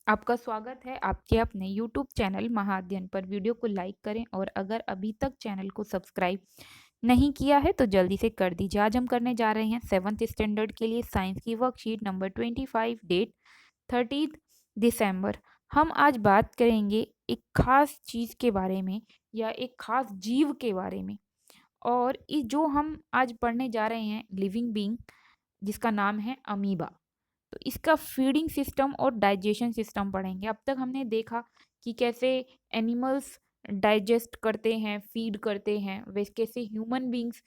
आपका स्वागत है आपके अपने YouTube चैनल महाअध्ययन पर। वीडियो को लाइक करें और अगर अभी तक चैनल को सब्सक्राइब नहीं किया है तो जल्दी से कर दीजिए। आज हम करने जा रहे हैं 7th स्टैंडर्ड के लिए साइंस की वर्कशीट नंबर 25, डेट 30 दिसंबर। हम आज बात करेंगे एक खास चीज़ के बारे में या एक खास जीव के बारे में। और जो हम आज पढ़ने जा रहे हैं लिविंग बीइंग, जिसका नाम है अमीबा। तो इसका फीडिंग सिस्टम और डाइजेशन सिस्टम पढ़ेंगे। अब तक हमने देखा कि कैसे एनिमल्स डाइजेस्ट करते हैं, फीड करते हैं, वैसे कैसे ह्यूमन बीइंग्स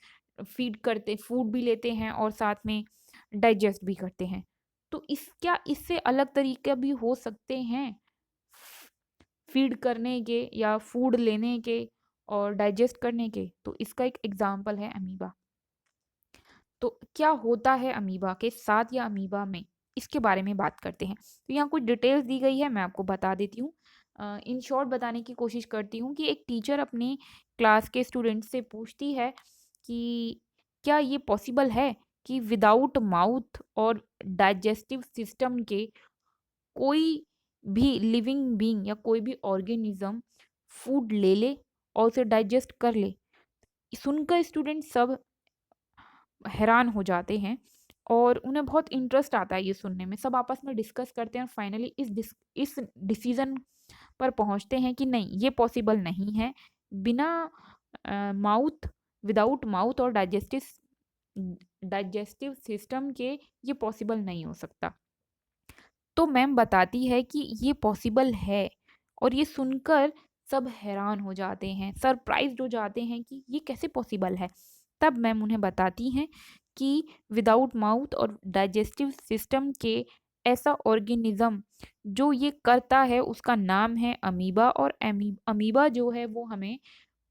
फीड करते, फूड भी लेते हैं और साथ में डाइजेस्ट भी करते हैं। तो क्या इससे अलग तरीके भी हो सकते हैं फीड करने के या फूड लेने के और डाइजेस्ट करने के? तो इसका एक एग्जाम्पल है अमीबा। तो क्या होता है अमीबा के साथ या अमीबा में, इसके बारे में बात करते हैं। तो यहाँ कुछ डिटेल्स दी गई है, मैं आपको बता देती हूँ। इन शॉर्ट बताने की कोशिश करती हूँ कि एक टीचर अपनी क्लास के स्टूडेंट्स से पूछती है कि क्या ये पॉसिबल है कि विदाउट माउथ और डाइजेस्टिव सिस्टम के कोई भी लिविंग बीइंग या कोई भी ऑर्गेनिज्म फूड ले ले और उसे डाइजेस्ट कर ले। सुनकर स्टूडेंट सब हैरान हो जाते हैं और उन्हें बहुत इंटरेस्ट आता है ये सुनने में। सब आपस में डिस्कस करते हैं और फाइनली इस डिसीजन पर पहुंचते हैं कि नहीं, ये पॉसिबल नहीं है। बिना माउथ विदाउट माउथ और डाइजेस्टिव सिस्टम के ये पॉसिबल नहीं हो सकता। तो मैम बताती है कि ये पॉसिबल है और ये सुनकर सब हैरान हो जाते हैं, सरप्राइज्ड हो जाते हैं कि ये कैसे पॉसिबल है। तब मैम उन्हें बताती हैं कि विदाउट माउथ और डाइजेस्टिव सिस्टम के ऐसा ऑर्गेनिज्म जो ये करता है उसका नाम है अमीबा। और अमीबा जो है वो हमें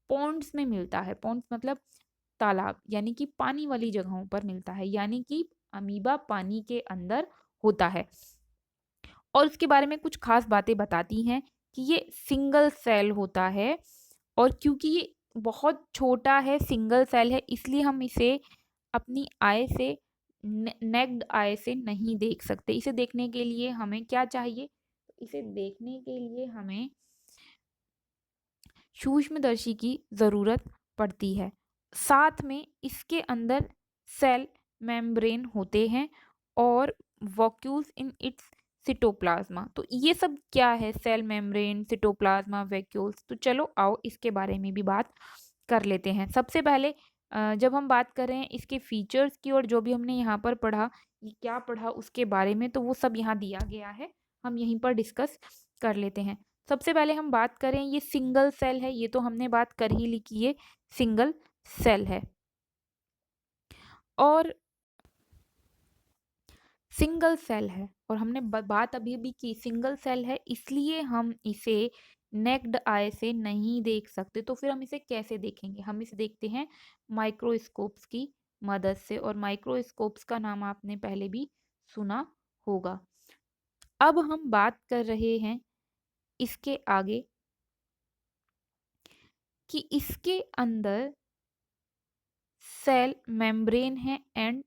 पॉन्ड्स में मिलता है। पॉन्ड्स मतलब तालाब, यानी कि पानी वाली जगहों पर मिलता है, यानी कि अमीबा पानी के अंदर होता है। और उसके बारे में कुछ खास बातें बताती हैं कि ये सिंगल सेल होता है और क्योंकि ये बहुत छोटा है, सिंगल सेल है, इसलिए हम इसे अपनी आय से नेक्ड आय से नहीं देख सकते। इसे देखने के लिए हमें क्या चाहिए? इसे देखने के लिए हमें सूक्ष्मदर्शी की ज़रूरत पड़ती है। साथ में इसके अंदर सेल मेम्ब्रेन होते हैं और वैक्यूल्स इन इट्स सिटोप्लाज्मा। तो ये सब क्या है? Cell membrane, cytoplasm, vacuoles. तो चलो आओ इसके बारे में भी बात कर लेते हैं। सबसे पहले जब हम बात कर रहे हैं इसके फीचर्स की और जो भी हमने यहाँ पर पढ़ा, ये क्या पढ़ा उसके बारे में, तो वो सब यहाँ दिया गया है, हम यहीं पर डिस्कस कर लेते हैं। सबसे पहले हम बात करें, ये सिंगल सेल है, ये तो हमने बात कर ही ली कि ये सिंगल सेल है। और सिंगल सेल है और हमने बात अभी भी की सिंगल सेल है, इसलिए हम इसे नेक्ड आई से नहीं देख सकते। तो फिर हम इसे कैसे देखेंगे? हम इसे देखते हैं माइक्रोस्कोप्स की मदद से, और माइक्रोस्कोप्स का नाम आपने पहले भी सुना होगा। अब हम बात कर रहे हैं इसके आगे कि इसके अंदर सेल मेम्ब्रेन है एंड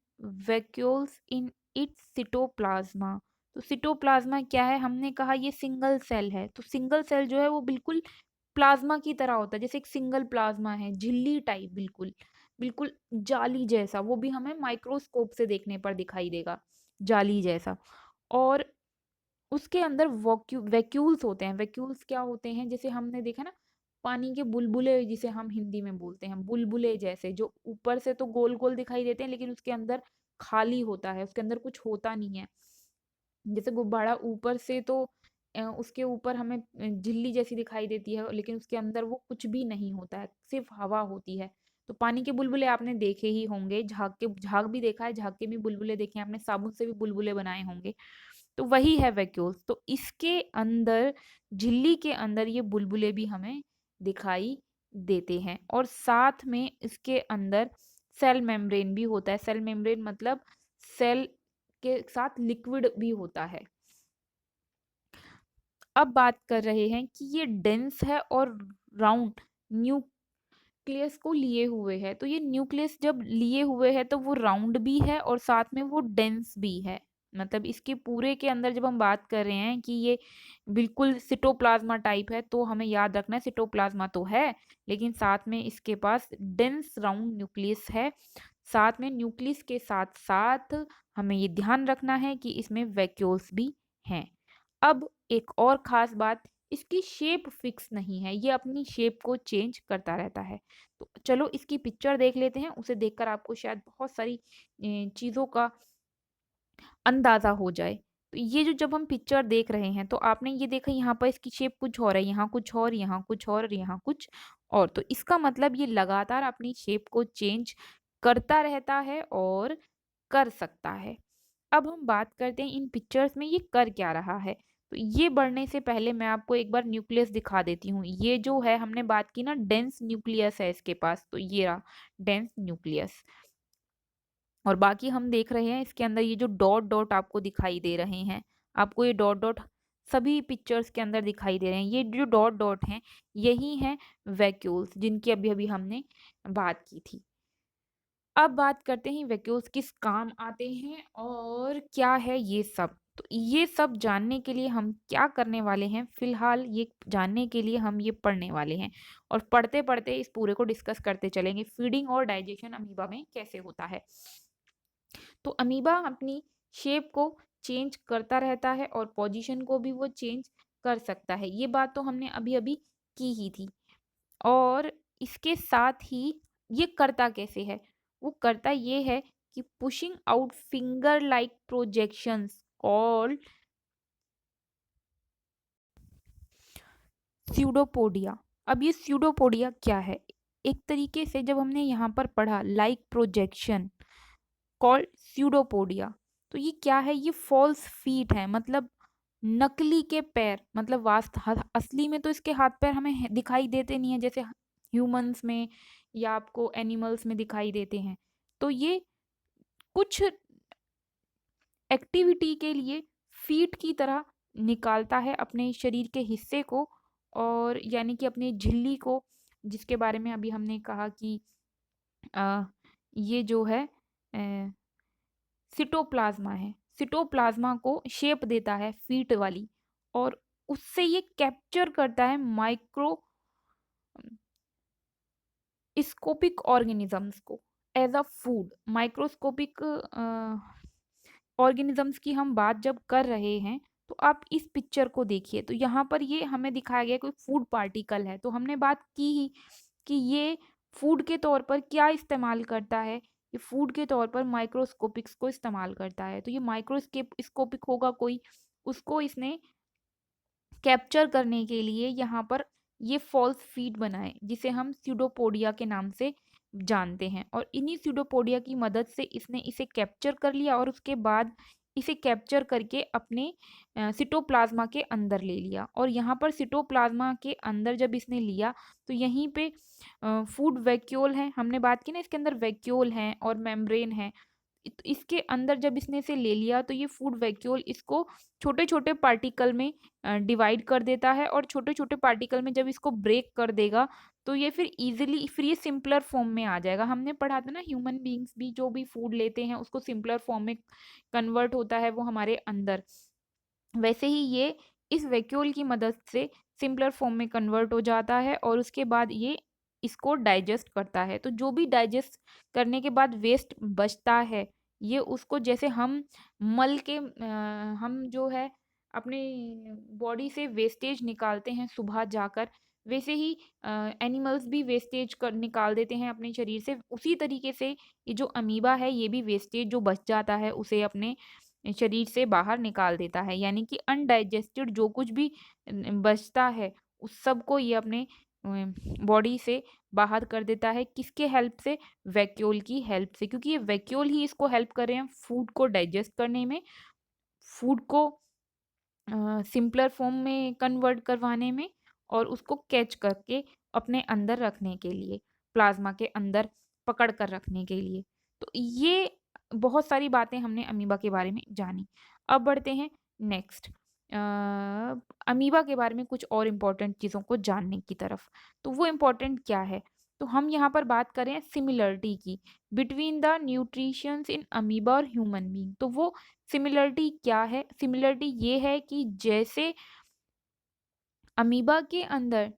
वैक्यूल्स इन इट्स सिटोप्लाज्मा। तो सिटोप्लाज्मा क्या है? हमने कहा ये सिंगल सेल है। तो सिंगल सेल जो है वो बिल्कुल प्लाज्मा की तरह होता है, जैसे एक सिंगल प्लाज्मा है, झिल्ली टाइप, बिल्कुल बिल्कुल जाली जैसा। वो भी हमें माइक्रोस्कोप से देखने पर दिखाई देगा, जाली जैसा। और उसके अंदर वैक्यूल्स होते हैं। वैक्यूल्स क्या होते हैं? जैसे हमने देखा ना, पानी के बुलबुले, जिसे हम हिंदी में बोलते हैं बुलबुले जैसे, जो ऊपर से तो गोल गोल दिखाई देते हैं लेकिन उसके अंदर खाली होता है, उसके अंदर कुछ होता नहीं है। जैसे गुब्बारा ऊपर से तो उसके ऊपर हमें झिल्ली जैसी दिखाई देती है लेकिन उसके अंदर वो कुछ भी नहीं होता है, सिर्फ हवा होती है। तो पानी के बुलबुले आपने देखे ही होंगे, झाग भी देखा है, झाग के भी बुलबुले देखे हैं आपने, साबुन से भी बुलबुले बनाए होंगे। तो वही है वैक्यूल्स। तो इसके अंदर, झिल्ली के अंदर, ये बुलबुले भी हमें दिखाई देते हैं और साथ में इसके अंदर सेल मेम्ब्रेन भी होता है। सेल मेम्ब्रेन मतलब सेल के साथ लिक्विड भी होता है। अब बात कर रहे हैं कि ये डेंस है और राउंड न्यूक्लियस को लिए हुए है। तो ये न्यूक्लियस जब लिए हुए है तो वो राउंड भी है और साथ में वो डेंस भी है। मतलब इसके पूरे के अंदर जब हम बात कर रहे हैं कि ये बिल्कुल सिटोप्लाज्मा टाइप है, तो हमें याद रखना है सिटोप्लाज्मा तो है, लेकिन साथ में इसके पास डेंस राउंड न्यूक्लियस है। साथ में न्यूक्लियस के साथ-साथ हमें ये ध्यान रखना है कि इसमें वैक्यूल्स भी हैं। अब एक और ख़ास बात, इसकी शेप फिक्स नहीं है, ये अपनी शेप को चेंज करता रहता है। तो चलो इसकी पिक्चर देख लेते हैं, उसे देखकर आपको शायद बहुत सारी चीज़ों का अंदाज़ा हो जाए। तो ये जो जब हम पिक्चर देख रहे हैं, तो आपने ये देखा यहाँ पर इसकी शेप कुछ और है, यहाँ कुछ और, यहाँ कुछ और, यहाँ कुछ और। तो इसका मतलब ये लगातार अपनी शेप को चेंज करता रहता है और कर सकता है। अब हम बात करते हैं इन पिक्चर्स में ये कर क्या रहा है। तो ये बढ़ने से पहले मैं आपको एक बार न्यूक्लियस दिखा देती हूँ। ये जो है हमने बात की ना, डेंस न्यूक्लियस है इसके पास, तो ये रहा डेंस न्यूक्लियस। और बाकी हम देख रहे हैं इसके अंदर ये जो डॉट डॉट आपको दिखाई दे रहे हैं, आपको ये डॉट डॉट सभी पिक्चर्स के अंदर दिखाई दे रहे हैं। ये जो डॉट डॉट हैं, यही हैं वैक्यूल्स जिनकी अभी-अभी हमने बात की थी। अब बात करते हैं वैक्यूल्स किस काम आते हैं और क्या है ये सब। तो ये सब जानने के लिए हम क्या करने वाले हैं, फिलहाल ये जानने के लिए हम ये पढ़ने वाले हैं और पढ़ते-पढ़ते इस पूरे को डिस्कस करते चलेंगे। फीडिंग और डाइजेशन अमीबा में कैसे होता है। तो अमीबा अपनी शेप को चेंज करता रहता है और पोजीशन को भी वो चेंज कर सकता है। ये बात तो हमने अभी-अभी की ही थी। और इसके साथ ही ये करता कैसे है? वो करता ये है कि pushing out finger like projections called pseudopodia. अब ये स्यूडोपोडिया क्या है? एक तरीके से जब हमने यहाँ पर पढ़ा लाइक प्रोजेक्शन कॉल्ड स्यूडोपोडिया, तो ये क्या है? ये फॉल्स फीट है, मतलब नकली के पैर। मतलब असली में तो इसके हाथ पैर हमें दिखाई देते नहीं है, जैसे ह्यूमंस में या आपको एनिमल्स में दिखाई देते हैं। तो ये कुछ एक्टिविटी के लिए फीट की तरह निकालता है अपने शरीर के हिस्से को, और यानी कि अपनी झिल्ली को, जिसके बारे में अभी हमने कहा कि अ, ये जो है सिटोप्लाज्मा है। सिटोप्लाज्मा को शेप देता है फीट वाली, और उससे ये कैप्चर करता है स्कोपिक ऑर्गेनिजम्स को as a food. Microscopic organisms की हम बात जब कर रहे हैं, तो आप इस पिक्चर को देखिए, तो यहाँ पर ये हमें दिखाया गया कोई फूड पार्टिकल है। तो हमने बात की ही कि ये फूड के तौर पर क्या इस्तेमाल करता है। ये फूड के तौर पर माइक्रोस्कोपिक्स को इस्तेमाल करता है। तो ये माइक्रोस्केप स्कोपिक होगा कोई, उसको इसने कैप्चर करने के लिए यहाँ पर ये फॉल्स फीड बनाए, जिसे हम स्यूडोपोडिया के नाम से जानते हैं। और इन्हीं स्यूडोपोडिया की मदद से इसने इसे कैप्चर कर लिया और उसके बाद इसे कैप्चर करके अपने सिटोप्लाज्मा के अंदर ले लिया। और यहाँ पर सिटोप्लाज्मा के अंदर जब इसने लिया, तो यहीं पे फूड वैक्यूल है, हमने बात की ना, इसके अंदर वैक्यूल हैं और मेम्ब्रेन है। इसके अंदर जब इसने इसे ले लिया, तो ये फूड वैक्यूल इसको छोटे-छोटे पार्टिकल में डिवाइड कर देता है, और छोटे-छोटे पार्टिकल में जब इसको ब्रेक कर देगा, तो ये फिर ये सिंपलर फॉर्म में आ जाएगा। हमने पढ़ा था ना, ह्यूमन बीइंग्स भी जो भी फूड लेते हैं उसको सिंपलर फॉर्म में कन्वर्ट होता है वो हमारे अंदर। वैसे ही ये इस वैक्यूल की मदद से सिंपलर फॉर्म में कन्वर्ट हो जाता है, और उसके बाद ये इसको डाइजेस्ट करता है। तो जो भी डाइजेस्ट करने के बाद वेस्ट बचता है, ये उसको, जैसे हम मल के हम जो है अपने बॉडी से वेस्टेज निकालते हैं सुबह जाकर, वैसे ही एनिमल्स भी वेस्टेज कर निकाल देते हैं अपने शरीर से। उसी तरीके से ये जो अमीबा है, ये भी वेस्टेज जो बच जाता है उसे अपने शरीर से बाहर निकाल देता है। यानी कि अनडाइजेस्टेड जो कुछ भी बचता है, उस सब को ये अपने बॉडी से बाहर कर देता है। किसके हेल्प से? वैक्यूल की हेल्प से, क्योंकि ये वैक्यूल ही इसको हेल्प कर रहे हैं फूड को डाइजेस्ट करने में, फूड को सिंपलर फॉर्म में कन्वर्ट करवाने में, और उसको कैच करके अपने अंदर रखने के लिए, प्लाज्मा के अंदर पकड़ कर रखने के लिए। तो ये बहुत सारी बातें हमने अमीबा के बारे में जानी। अब बढ़ते हैं नेक्स्ट अमीबा के बारे में कुछ और इम्पोर्टेंट चीज़ों को जानने की तरफ। तो वो इम्पोर्टेंट क्या है? तो हम यहाँ पर बात करें सिमिलरिटी की between the nutritions in amoeba और ह्यूमन बीइंग। तो वो सिमिलरिटी क्या है? सिमिलरिटी ये है कि जैसे अमीबा के अंदर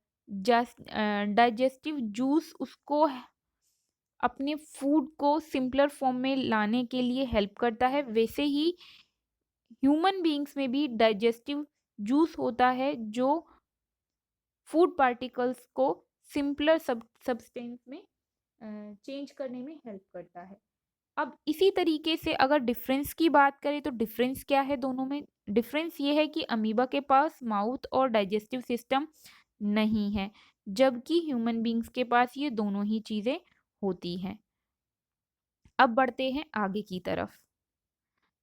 डाइजेस्टिव जूस उसको अपने फूड को सिंपलर फॉर्म में लाने के लिए हेल्प करता है, वैसे ही ह्यूमन बीइंग्स में भी डाइजेस्टिव जूस होता है जो फूड पार्टिकल्स को सिंपलर सब्सटेंस में चेंज करने में हेल्प करता है। अब इसी तरीके से अगर डिफरेंस की बात करें तो डिफरेंस क्या है दोनों में? डिफरेंस ये है कि अमीबा के पास माउथ और डाइजेस्टिव सिस्टम नहीं है, जबकि ह्यूमन बींग्स के पास ये दोनों ही चीज़ें होती हैं। अब बढ़ते हैं आगे की तरफ।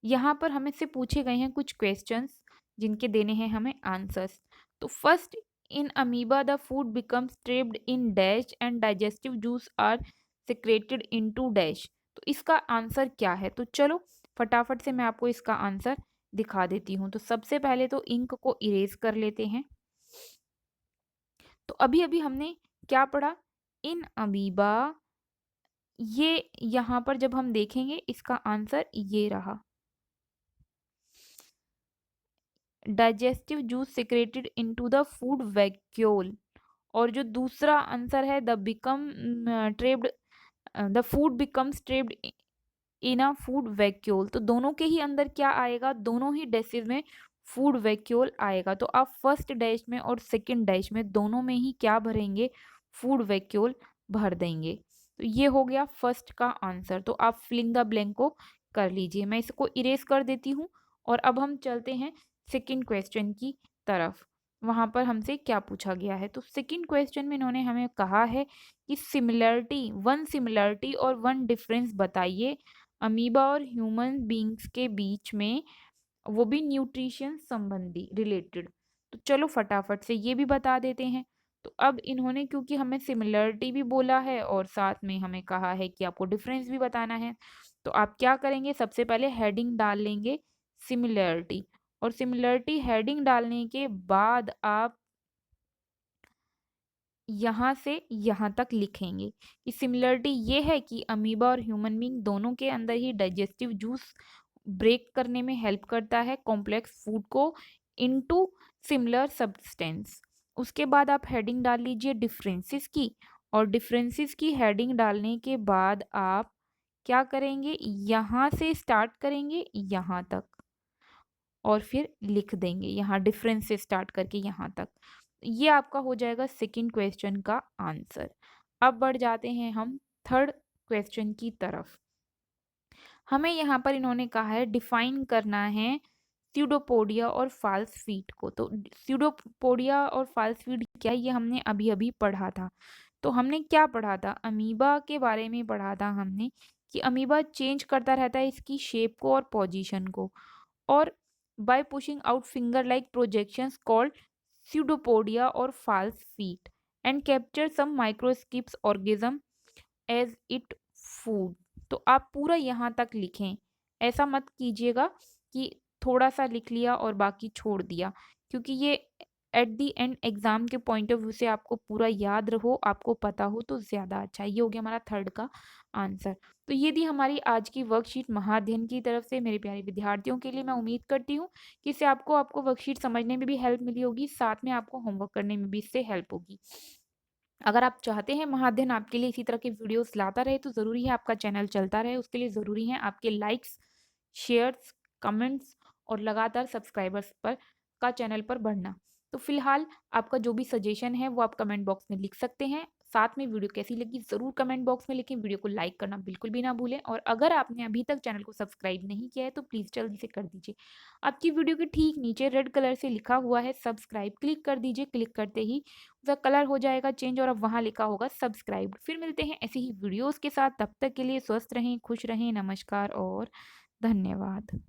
यहाँ पर हमें से पूछे गए हैं कुछ क्वेश्चंस जिनके देने हैं हमें आंसर्स। तो first, in amoeba the food becomes trapped in dash and digestive juice are secreted into dash. तो इसका आंसर क्या है? तो चलो फटाफट से मैं आपको इसका आंसर दिखा देती हूँ। तो सबसे पहले तो इंक को इरेज कर लेते हैं। तो अभी अभी हमने क्या पढ़ा? इन अमीबा, ये यहाँ पर जब हम देखेंगे इसका आंसर ये रहा, digestive juice secreted into the food vacuole. और जो दूसरा आंसर है the become trapped, the food becomes trapped in a food vacuole. तो दोनों के ही अंदर क्या आएगा? दोनों ही डैशेज में फूड वैक्यूल आएगा। तो आप फर्स्ट डैश में और सेकंड डैश में दोनों में ही क्या भरेंगे? फूड वैक्यूल भर देंगे। तो ये हो गया फर्स्ट का आंसर। तो आप फिलिंग द ब्लैंक को कर लीजिए, मैं इसको इरेज कर देती हूँ। और अब हम चलते हैं सेकंड क्वेश्चन की तरफ। वहाँ पर हमसे क्या पूछा गया है? तो सेकंड क्वेश्चन में इन्होंने हमें कहा है कि सिमिलरिटी और वन डिफरेंस बताइए अमीबा और ह्यूमन बींग्स के बीच में, वो भी न्यूट्रिशन संबंधी रिलेटेड। तो चलो फटाफट से ये भी बता देते हैं। तो अब इन्होंने क्योंकि हमें सिमिलरिटी भी बोला है और साथ में हमें कहा है कि आपको डिफरेंस भी बताना है, तो आप क्या करेंगे? सबसे पहले हेडिंग डाल लेंगे सिमिलरिटी, और सिमिलरिटी हेडिंग डालने के बाद आप यहाँ से यहाँ तक लिखेंगे कि सिमिलरिटी ये है कि अमीबा और ह्यूमन बीइंग दोनों के अंदर ही डाइजेस्टिव जूस ब्रेक करने में हेल्प करता है कॉम्प्लेक्स फूड को इनटू सिमिलर सब्सटेंस। उसके बाद आप हेडिंग डाल लीजिए डिफरेंसेस की, और डिफरेंसेस की हेडिंग डालने के बाद आप क्या करेंगे? यहाँ से स्टार्ट करेंगे यहाँ तक और फिर लिख देंगे यहाँ डिफरेंस से स्टार्ट करके यहाँ तक। ये आपका हो जाएगा सेकंड क्वेश्चन का आंसर। अब बढ़ जाते हैं हम थर्ड क्वेश्चन की तरफ। हमें यहाँ पर इन्होंने कहा है डिफाइन करना है स्यूडोपोडिया और फाल्स फीट को। तो स्यूडोपोडिया और फाल्स फीट क्या है? ये हमने अभी अभी पढ़ा था। तो हमने क्या पढ़ा था? अमीबा के बारे में पढ़ा था हमने कि अमीबा चेंज करता रहता है इसकी शेप को और पोजीशन को, और by pushing out finger-like projections called pseudopodia or false feet and capture some microscopic organism as it food। तो आप पूरा यहाँ तक लिखें, ऐसा मत कीजिएगा कि थोड़ा सा लिख लिया और बाकी छोड़ दिया, क्योंकि ये एट दी एंड एग्जाम के पॉइंट ऑफ व्यू से आपको पूरा याद रहो, आपको पता हो तो ज़्यादा अच्छा। ये हो गया हमारा थर्ड का आंसर। तो ये थी हमारी आज की वर्कशीट महाअध्ययन की तरफ से मेरे प्यारे विद्यार्थियों के लिए। मैं उम्मीद करती हूँ कि इससे आपको वर्कशीट समझने में भी हेल्प मिली होगी, साथ में आपको होमवर्क करने में भी इससे हेल्प होगी। अगर आप चाहते हैं महाअध्ययन आपके लिए इसी तरह के वीडियोस लाता रहे, तो ज़रूरी है आपका चैनल चलता रहे। उसके लिए ज़रूरी है आपके लाइक्स, शेयर्स, कमेंट्स और लगातार सब्सक्राइबर्स पर का चैनल पर बढ़ना। तो फिलहाल आपका जो भी सजेशन है वो आप कमेंट बॉक्स में लिख सकते हैं। साथ में वीडियो कैसी लगी ज़रूर कमेंट बॉक्स में लिखें। वीडियो को लाइक करना बिल्कुल भी ना भूलें, और अगर आपने अभी तक चैनल को सब्सक्राइब नहीं किया है तो प्लीज़ जल्दी से कर दीजिए। आपकी वीडियो के ठीक नीचे रेड कलर से लिखा हुआ है सब्सक्राइब, क्लिक कर दीजिए। क्लिक करते ही उसका कलर हो जाएगा चेंज और अब वहाँ लिखा होगा सब्सक्राइब। फिर मिलते हैं ऐसी ही वीडियोस के साथ, तब तक के लिए स्वस्थ रहें, खुश रहें। नमस्कार और धन्यवाद।